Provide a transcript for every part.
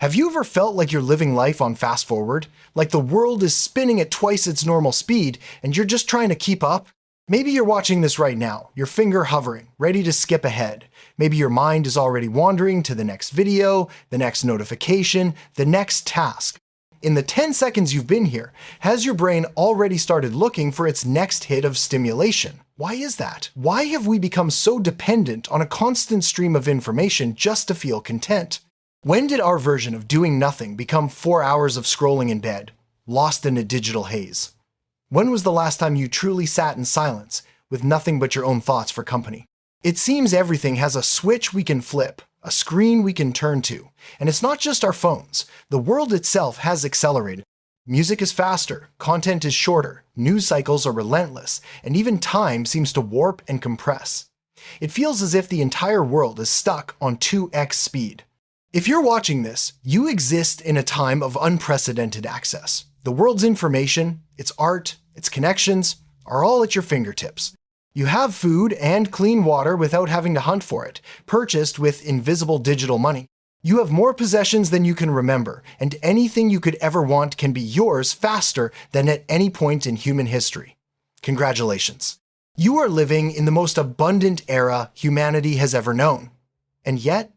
Have you ever felt like you're living life on fast forward? Like the world is spinning at twice its normal speed and you're just trying to keep up? Maybe you're watching this right now, your finger hovering, ready to skip ahead. Maybe your mind is already wandering to the next video, the next notification, the next task. In the 10 seconds you've been here, has your brain already started looking for its next hit of stimulation? Why is that? Why have we become so dependent on a constant stream of information just to feel content? When did our version of doing nothing become 4 hours of scrolling in bed, lost in a digital haze? When was the last time you truly sat in silence, with nothing but your own thoughts for company? It seems everything has a switch we can flip, a screen we can turn to. And it's not just our phones. The world itself has accelerated. Music is faster, content is shorter, news cycles are relentless, and even time seems to warp and compress. It feels as if the entire world is stuck on 2x speed. If you're watching this, you exist in a time of unprecedented access. The world's information, its art, its connections, are all at your fingertips. You have food and clean water without having to hunt for it, purchased with invisible digital money. You have more possessions than you can remember, and anything you could ever want can be yours faster than at any point in human history. Congratulations. You are living in the most abundant era humanity has ever known. And yet,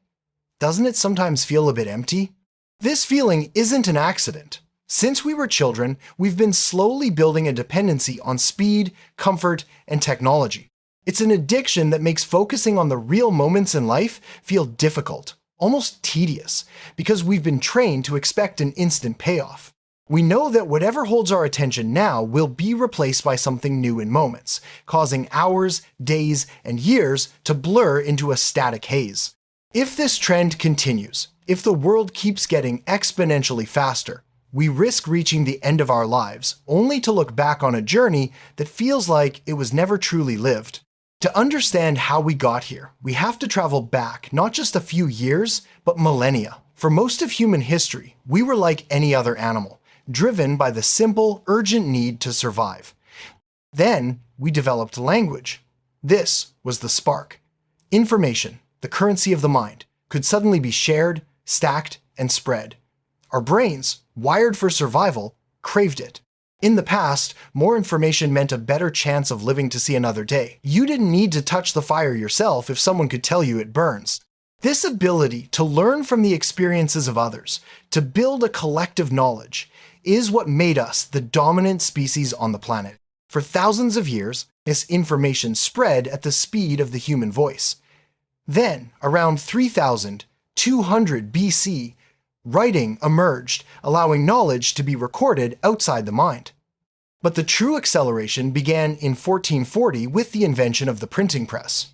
doesn't it sometimes feel a bit empty? This feeling isn't an accident. Since we were children, we've been slowly building a dependency on speed, comfort, and technology. It's an addiction that makes focusing on the real moments in life feel difficult, almost tedious, because we've been trained to expect an instant payoff. We know that whatever holds our attention now will be replaced by something new in moments, causing hours, days, and years to blur into a static haze. If this trend continues, if the world keeps getting exponentially faster, we risk reaching the end of our lives, only to look back on a journey that feels like it was never truly lived. To understand how we got here, we have to travel back not just a few years, but millennia. For most of human history, we were like any other animal, driven by the simple, urgent need to survive. Then, we developed language. This was the spark. Information, the currency of the mind, could suddenly be shared, stacked, and spread. Our brains, wired for survival, craved it. In the past, more information meant a better chance of living to see another day. You didn't need to touch the fire yourself if someone could tell you it burns. This ability to learn from the experiences of others, to build a collective knowledge, is what made us the dominant species on the planet. For thousands of years, this information spread at the speed of the human voice. Then, around 3200 BC, writing emerged, allowing knowledge to be recorded outside the mind. But the true acceleration began in 1440 with the invention of the printing press.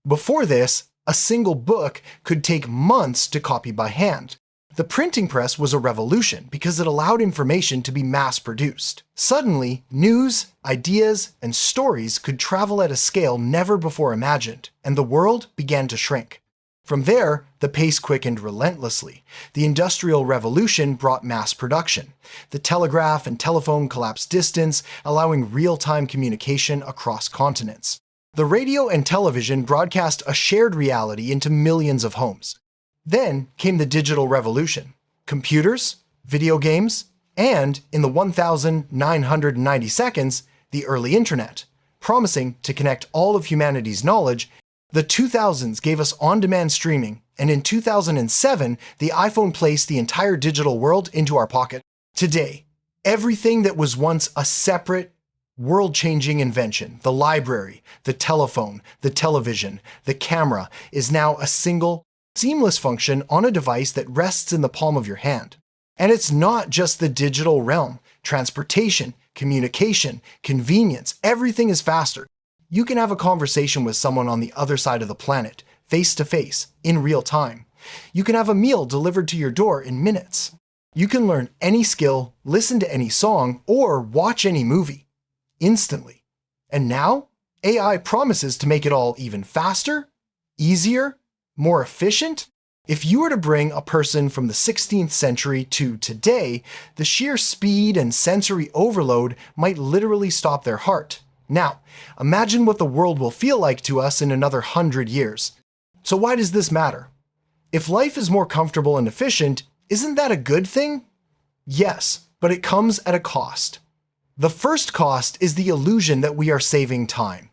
Before this, a single book could take months to copy by hand. The printing press was a revolution because it allowed information to be mass-produced. Suddenly, news, ideas, and stories could travel at a scale never before imagined, and the world began to shrink. From there, the pace quickened relentlessly. The Industrial Revolution brought mass production. The telegraph and telephone collapsed distance, allowing real-time communication across continents. The radio and television broadcast a shared reality into millions of homes. Then came the digital revolution. Computers, video games, and, in the 1990 seconds, the early internet, promising to connect all of humanity's knowledge. The 2000s gave us on-demand streaming, and in 2007, the iPhone placed the entire digital world into our pocket. Today, everything that was once a separate, world-changing invention, the library, the telephone, the television, the camera, is now a single, seamless function on a device that rests in the palm of your hand. And it's not just the digital realm. Transportation, communication, convenience, everything is faster. You can have a conversation with someone on the other side of the planet, face to face, in real time. You can have a meal delivered to your door in minutes. You can learn any skill, listen to any song, or watch any movie instantly. And now, AI promises to make it all even faster, easier, more efficient. If you were to bring a person from the 16th century to today, the sheer speed and sensory overload might literally stop their heart. Now, imagine what the world will feel like to us in another 100 years. So why does this matter? If life is more comfortable and efficient, Isn't that a good thing? Yes, but it comes at a cost. The first cost is the illusion that we are saving time.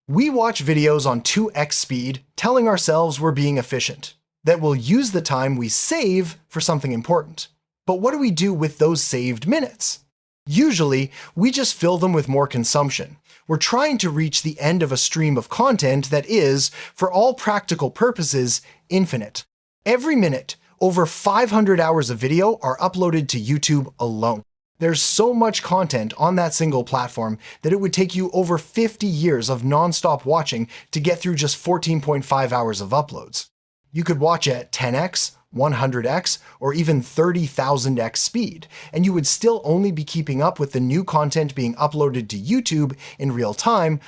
We watch videos on 2x speed, telling ourselves we're being efficient, that we'll use the time we save for something important. But what do we do with those saved minutes? Usually, we just fill them with more consumption. We're trying to reach the end of a stream of content that is, for all practical purposes, infinite. Every minute, over 500 hours of video are uploaded to YouTube alone. There's so much content on that single platform that it would take you over 50 years of non-stop watching to get through just 14.5 hours of uploads. You could watch at 10x, 100x, or even 30,000x speed, and you would still only be keeping up with the new content being uploaded to YouTube in real time,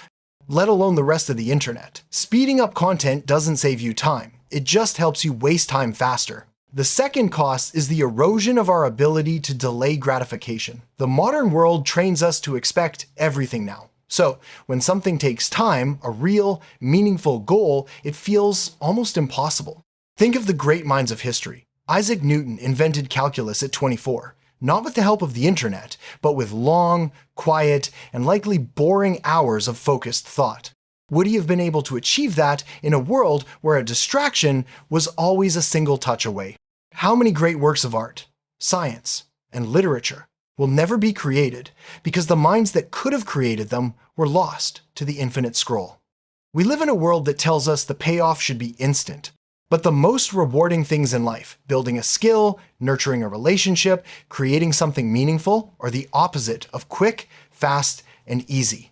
let alone the rest of the internet. Speeding up content doesn't save you time. It just helps you waste time faster. The second cost is the erosion of our ability to delay gratification. The modern world trains us to expect everything now. So, when something takes time, a real, meaningful goal, it feels almost impossible. Think of the great minds of history. Isaac Newton invented calculus at 24, not with the help of the internet, but with long, quiet, and likely boring hours of focused thought. Would he have been able to achieve that in a world where a distraction was always a single touch away? How many great works of art, science, and literature will never be created because the minds that could have created them were lost to the infinite scroll? We live in a world that tells us the payoff should be instant. But the most rewarding things in life, building a skill, nurturing a relationship, creating something meaningful, are the opposite of quick, fast, and easy.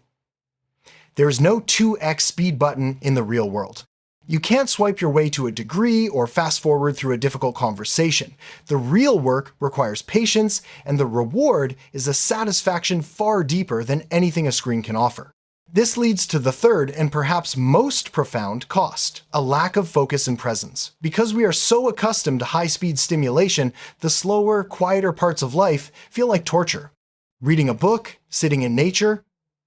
There is no 2x speed button in the real world. You can't swipe your way to a degree or fast forward through a difficult conversation. The real work requires patience, and the reward is a satisfaction far deeper than anything a screen can offer. This leads to the third and perhaps most profound cost, a lack of focus and presence. Because we are so accustomed to high-speed stimulation, the slower, quieter parts of life feel like torture. Reading a book, sitting in nature,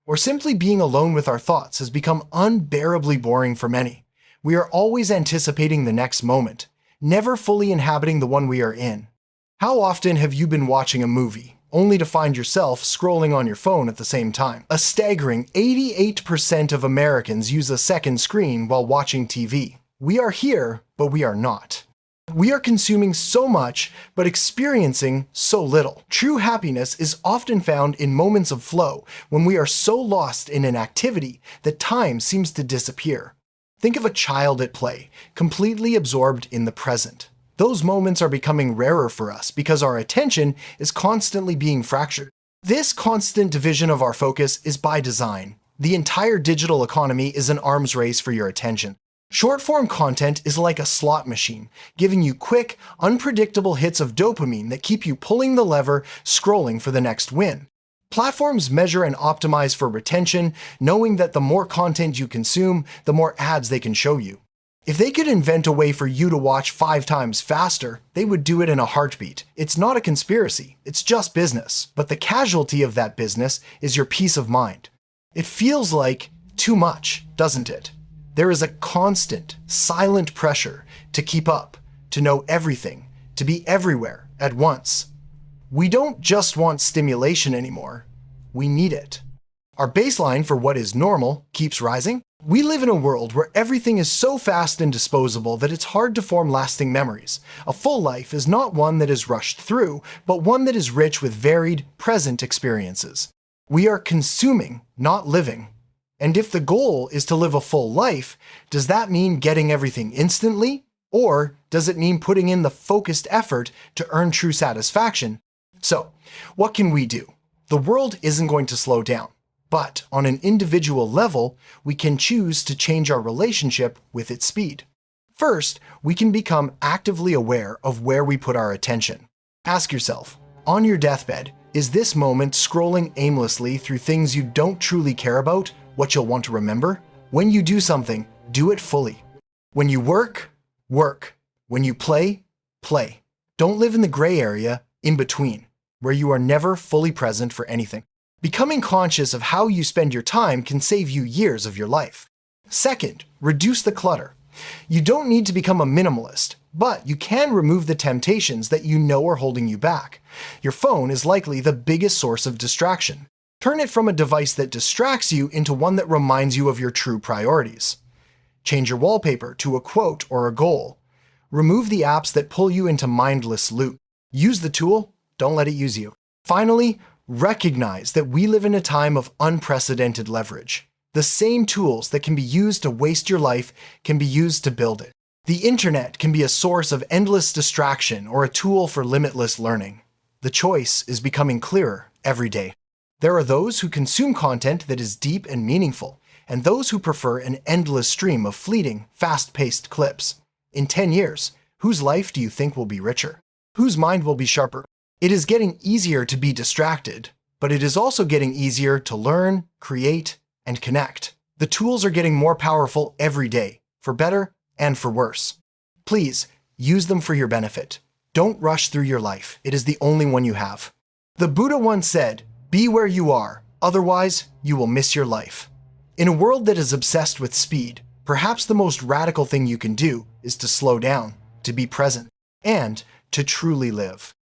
or simply being alone with our thoughts has become unbearably boring for many. We are always anticipating the next moment, never fully inhabiting the one we are in. How often have you been watching a movie, only to find yourself scrolling on your phone at the same time? A staggering 88% of Americans use a second screen while watching TV. We are here, but we are not. We are consuming so much, but experiencing so little. True happiness is often found in moments of flow, when we are so lost in an activity that time seems to disappear. Think of a child at play, completely absorbed in the present. Those moments are becoming rarer for us because our attention is constantly being fractured. This constant division of our focus is by design. The entire digital economy is an arms race for your attention. Short-form content is like a slot machine, giving you quick, unpredictable hits of dopamine that keep you pulling the lever, scrolling for the next win. Platforms measure and optimize for retention, knowing that the more content you consume, the more ads they can show you. If they could invent a way for you to watch 5 times faster, they would do it in a heartbeat. It's not a conspiracy, it's just business. But the casualty of that business is your peace of mind. It feels like too much, doesn't it? There is a constant, silent pressure to keep up, to know everything, to be everywhere at once. We don't just want stimulation anymore, we need it. Our baseline for what is normal keeps rising. We live in a world where everything is so fast and disposable that it's hard to form lasting memories. A full life is not one that is rushed through, but one that is rich with varied, present experiences. We are consuming, not living. And if the goal is to live a full life, does that mean getting everything instantly? Or does it mean putting in the focused effort to earn true satisfaction? So, what can we do? The world isn't going to slow down. But on an individual level, we can choose to change our relationship with its speed. First, we can become actively aware of where we put our attention. Ask yourself, on your deathbed, is this moment scrolling aimlessly through things you don't truly care about, what you'll want to remember? When you do something, do it fully. When you work, work. When you play, play. Don't live in the gray area, in between, where you are never fully present for anything. Becoming conscious of how you spend your time can save you years of your life. Second, reduce the clutter. You don't need to become a minimalist, But you can remove the temptations that you know are holding you back. Your phone is likely the biggest source of distraction. Turn it from a device that distracts you into one that reminds you of your true priorities. Change your wallpaper to a quote or a goal. Remove the apps that pull you into mindless loop. Use the tool, don't let it use you. Finally, recognize that we live in a time of unprecedented leverage. The same tools that can be used to waste your life can be used to build it. The internet can be a source of endless distraction or a tool for limitless learning. The choice is becoming clearer every day. There are those who consume content that is deep and meaningful, and those who prefer an endless stream of fleeting, fast-paced clips. In 10 years, whose life do you think will be richer? Whose mind will be sharper? It is getting easier to be distracted, but it is also getting easier to learn, create, and connect. The tools are getting more powerful every day, for better and for worse. Please, use them for your benefit. Don't rush through your life. It is the only one you have. The Buddha once said, "Be where you are, otherwise you will miss your life." In a world that is obsessed with speed, perhaps the most radical thing you can do is to slow down, to be present, and to truly live.